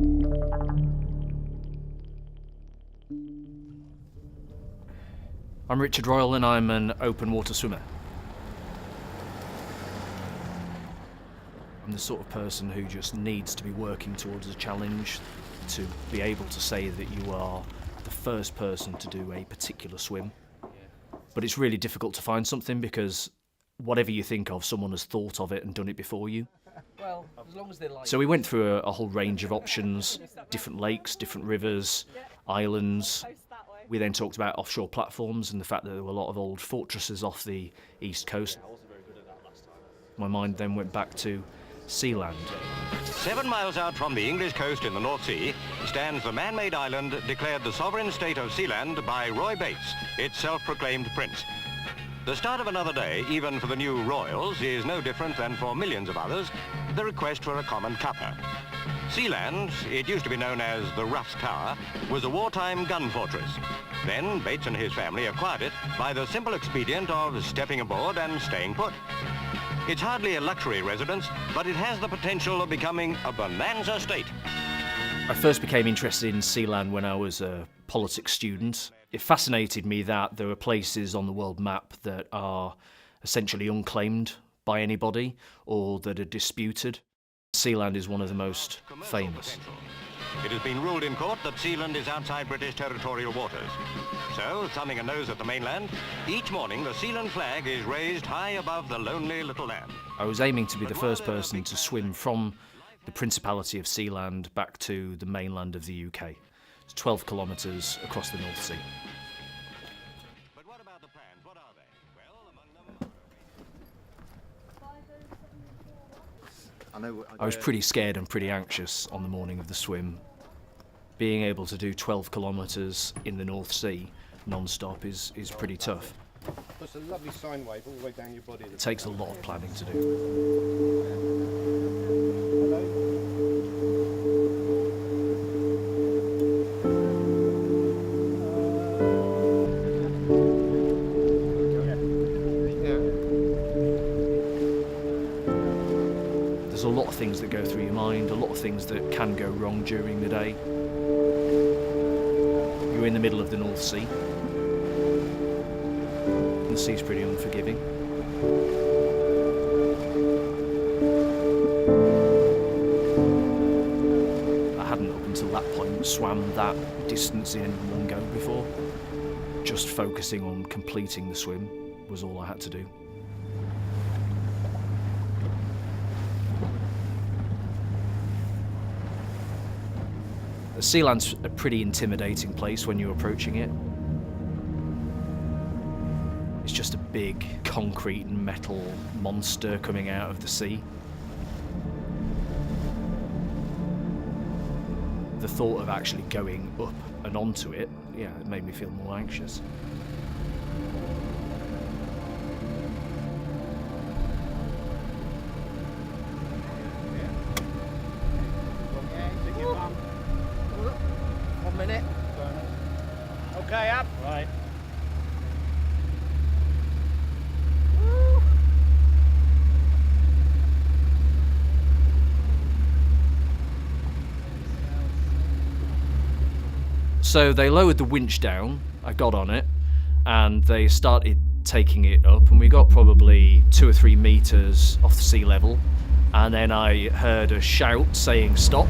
I'm Richard Royal and I'm an open water swimmer. I'm the sort of person who just needs to be working towards a challenge to be able to say that you are the first person to do a particular swim. But it's really difficult to find something because whatever you think of, someone has thought of it and done it before you. Well, as long as they like. So we went through a whole range of options, different lakes, different rivers, islands. We then talked about offshore platforms and the fact that there were a lot of old fortresses off the east coast. My mind then went back to Sealand. 7 miles out from the English coast in the North Sea stands the man-made island declared the sovereign state of Sealand by Roy Bates, its self-proclaimed prince. The start of another day, even for the new royals, is no different than for millions of others, the request for a common cuppa. Sealand, it used to be known as the Ruff's Tower, was a wartime gun fortress. Then Bates and his family acquired it by the simple expedient of stepping aboard and staying put. It's hardly a luxury residence, but it has the potential of becoming a bonanza state. I first became interested in Sealand when I was a politics student. It fascinated me that there are places on the world map that are essentially unclaimed by anybody or that are disputed. Sealand is one of the most famous. It has been ruled in court that Sealand is outside British territorial waters. So, thumbing a nose at the mainland, each morning the Sealand flag is raised high above the lonely little land. I was aiming to be the first person to swim from the Principality of Sealand back to the mainland of the UK. It's 12 kilometres across the North Sea. But what about the plans? What are they? Well, among them... I was pretty scared and pretty anxious on the morning of the swim. Being able to do 12 kilometres in the North Sea non-stop is pretty tough. There's a lovely sine wave all the way down your body. It takes a lot of planning to do. There's a lot of things that go through your mind, a lot of things that can go wrong during the day. You're in the middle of the North Sea. The sea's pretty unforgiving. I hadn't up until that point swam that distance in one go before. Just focusing on completing the swim was all I had to do. Sealand's a pretty intimidating place when you're approaching it. It's just a big concrete and metal monster coming out of the sea. The thought of actually going up and onto it, yeah, it made me feel more anxious. Minute. Okay, up. Right. So they lowered the winch down, I got on it, and they started taking it up, and we got probably 2 or 3 metres off the sea level, and then I heard a shout saying stop,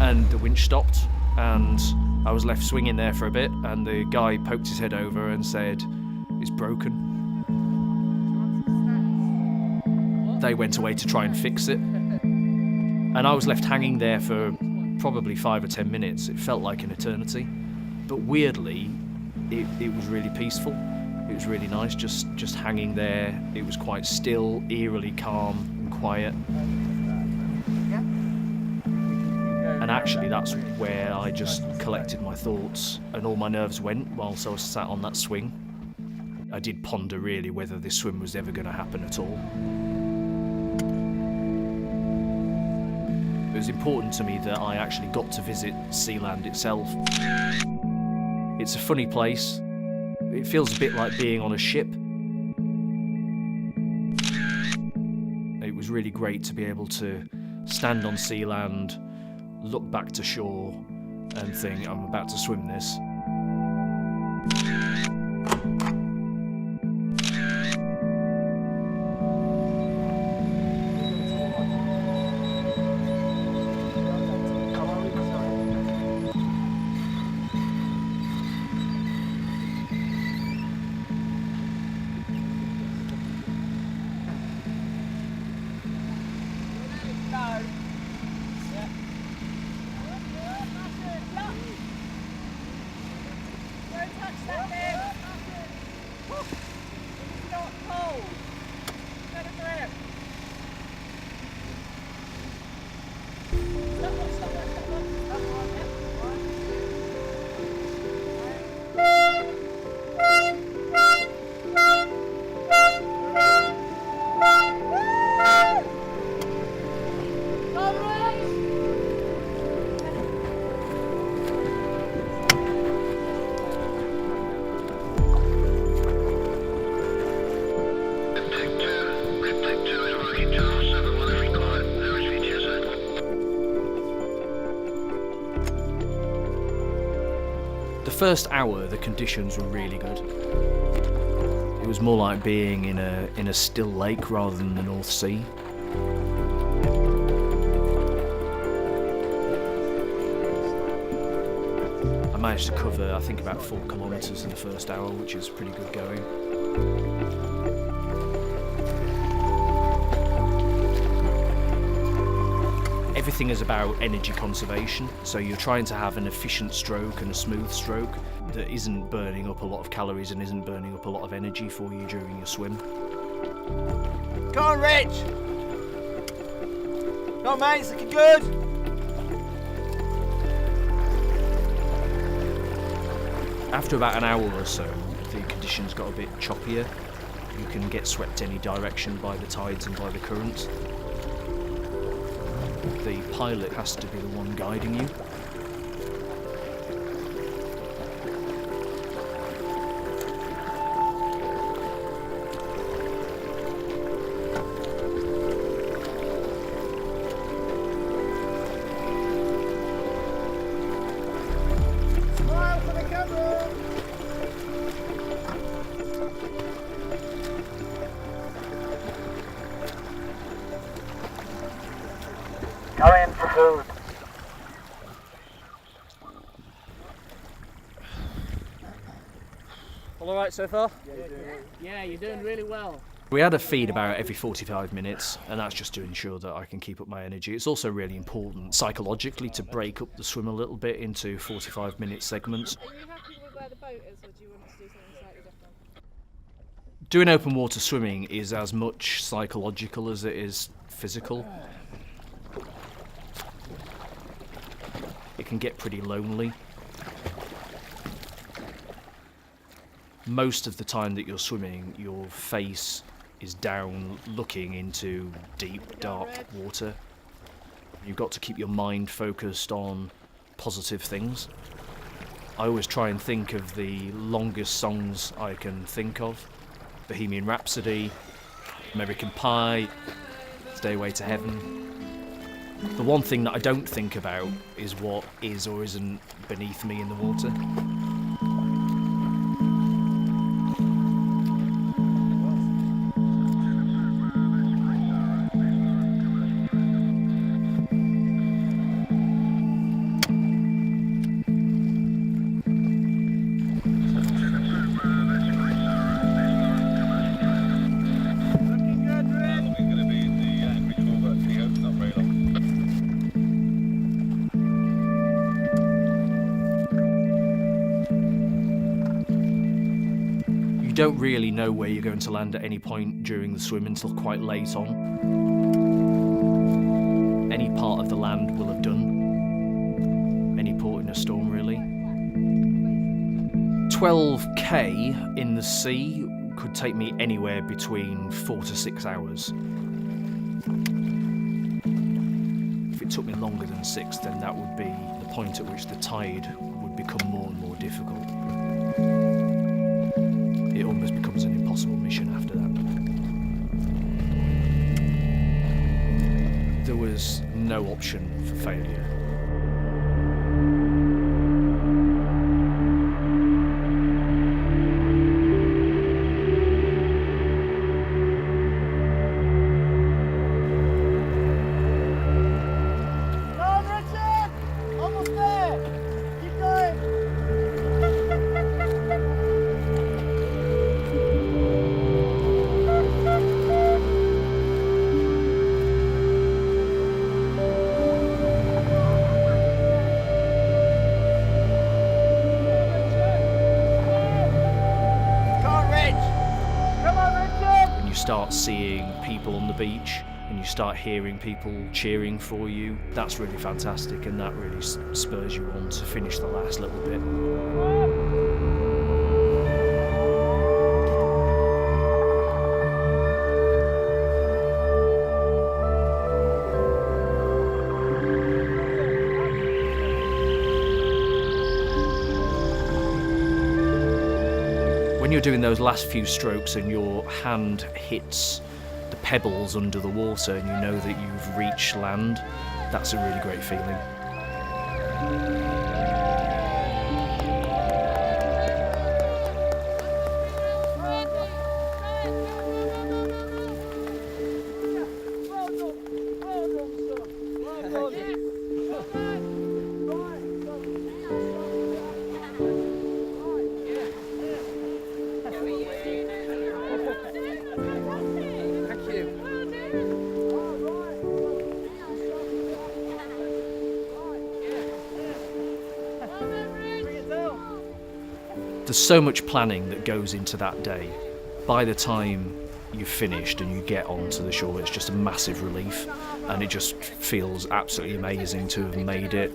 and the winch stopped, and I was left swinging there for a bit, and the guy poked his head over and said, "It's broken." They went away to try and fix it, and I was left hanging there for probably 5 or 10 minutes. It felt like an eternity, but weirdly, it was really peaceful. It was really nice, just hanging there. It was quite still, eerily calm and quiet. And actually that's where I just collected my thoughts and all my nerves went whilst I was sat on that swing. I did ponder really whether this swim was ever going to happen at all. It was important to me that I actually got to visit Sealand itself. It's a funny place. It feels a bit like being on a ship. It was really great to be able to stand on Sealand, look back to shore and think, I'm about to swim this. The first hour, the conditions were really good. It was more like being in a still lake rather than the North Sea. I managed to cover, I think, about 4 kilometres in the first hour, which is pretty good going. Everything is about energy conservation, so you're trying to have an efficient stroke and a smooth stroke that isn't burning up a lot of calories and isn't burning up a lot of energy for you during your swim. Go on, Rich! Go on, mate, it's looking good! After about an hour or so, the conditions got a bit choppier. You can get swept any direction by the tides and by the currents. The pilot has to be the one guiding you. Smile for the camera! Go in for food. All alright so far? Yeah, you're doing really well. We had a feed about every 45 minutes, and that's just to ensure that I can keep up my energy. It's also really important psychologically to break up the swim a little bit into 45-minute segments. Are you happy with where the boat is, or do you want us to do something slightly different? Doing open water swimming is as much psychological as it is physical. It can get pretty lonely. Most of the time that you're swimming, your face is down looking into deep, dark water. You've got to keep your mind focused on positive things. I always try and think of the longest songs I can think of. Bohemian Rhapsody, American Pie, Stairway to Heaven. The one thing that I don't think about is what is or isn't beneath me in the water. You don't really know where you're going to land at any point during the swim until quite late on. Any part of the land will have done. Any port in a storm, really. 12k in the sea could take me anywhere between 4 to 6 hours. If it took me longer than 6, then that would be the point at which the tide would become more and more difficult. It almost becomes an impossible mission after that. There was no option for failure. start seeing people on the beach and you start hearing people cheering for you, that's really fantastic, and that really spurs you on to finish the last little bit. When you're doing those last few strokes and your hand hits the pebbles under the water and you know that you've reached land, that's a really great feeling. There's so much planning that goes into that day. By the time you've finished and you get onto the shore, it's just a massive relief, and it just feels absolutely amazing to have made it.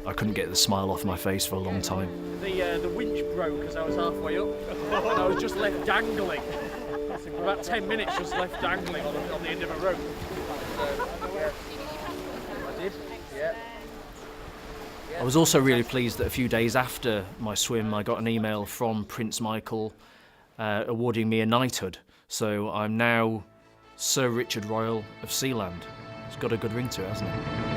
I couldn't get the smile off my face for a long time. The winch broke as I was halfway up, and I was just left dangling. For about 10 minutes, just left dangling on the end of a rope. I did, yeah. I was also really pleased that a few days after my swim, I got an email from Prince Michael awarding me a knighthood. So I'm now Sir Richard Royal of Sealand. It's got a good ring to it, hasn't it?